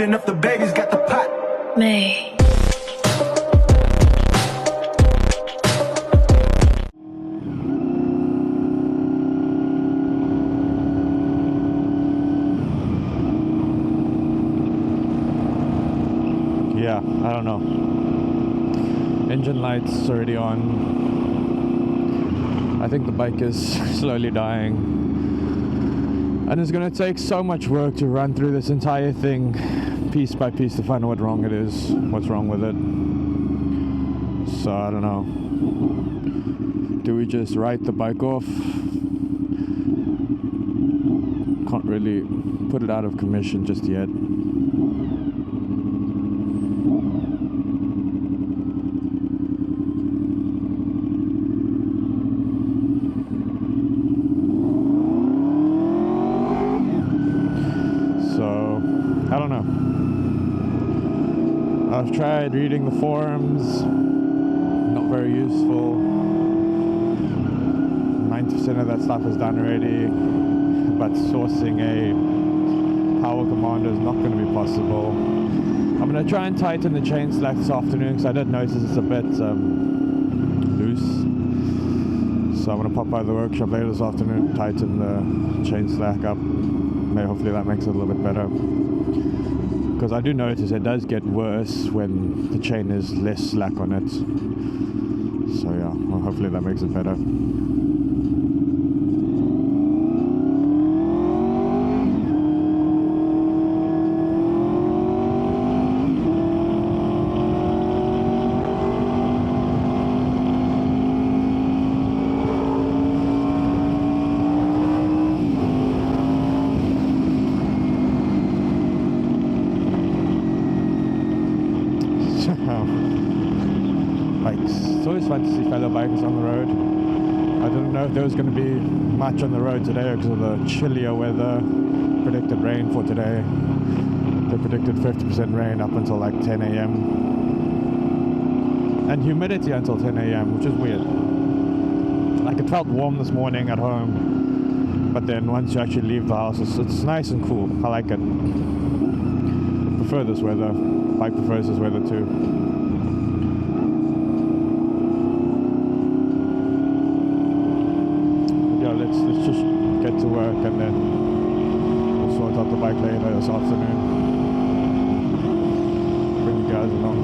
Whipping up the babies, got the pot. May. Yeah, I don't know. Engine lights already on. I think the bike is slowly dying. And it's going to take so much work to run through this entire thing piece by piece to find out what's wrong with it. So I don't know. Do we just write the bike off? Can't really put it out of commission just yet. I don't know. I've tried reading the forums, not very useful. 90% of that stuff is done already, but sourcing a power commander is not going to be possible. I'm going to try and tighten the chain slack this afternoon because I did notice it's a bit loose. So I'm going to pop by the workshop later this afternoon, tighten the chain slack up. Hopefully that makes it a little bit better. Because I do notice it does get worse when the chain is less slack on it. So yeah, well, hopefully that makes it better. It's always fun to see fellow bikers on the road. I didn't know if there was going to be much on the road today because of the chillier weather. Predicted rain for today. They predicted 50% rain up until like 10 a.m. and humidity until 10 a.m. which is weird. Like it felt warm this morning at home, but then once you actually leave the house it's nice and cool. I like it. I prefer this weather. Bike prefers this weather too. Let's just get to work and then we'll sort out the bike later this afternoon. Bring you guys along.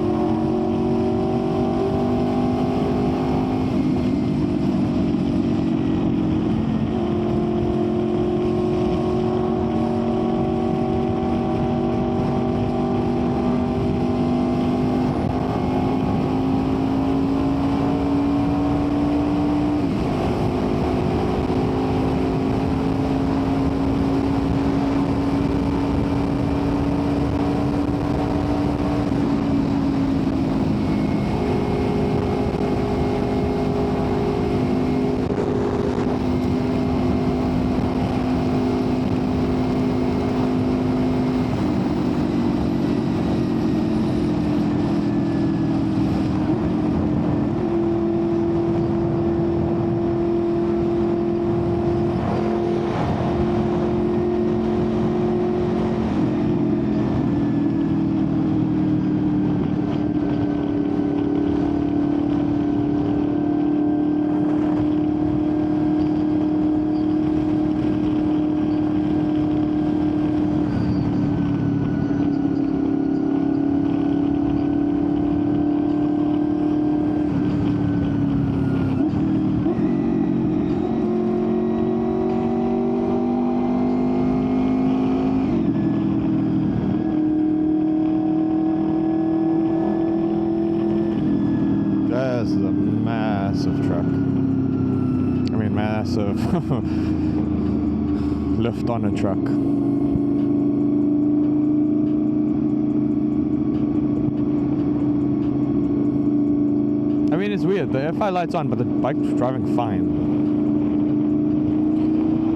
This is a massive truck. I mean, massive lift on a truck. I mean, it's weird. The FI light's on, but the bike's driving fine.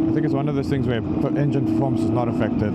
I think it's one of those things where engine performance is not affected.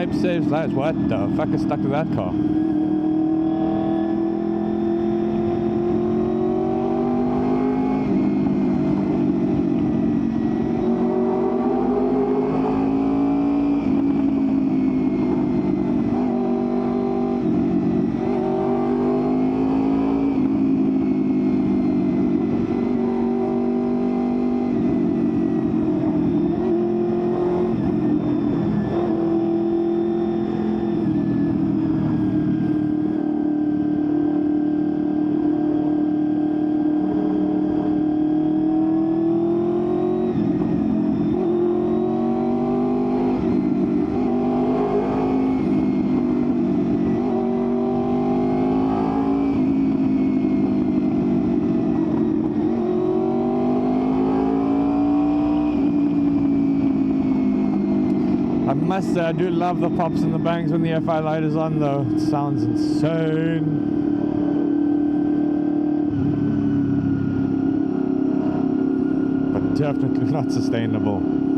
pipe saves lives. What the fuck is stuck to that car? I must say, I do love the pops and the bangs when the FI light is on though. It sounds insane. But definitely not sustainable.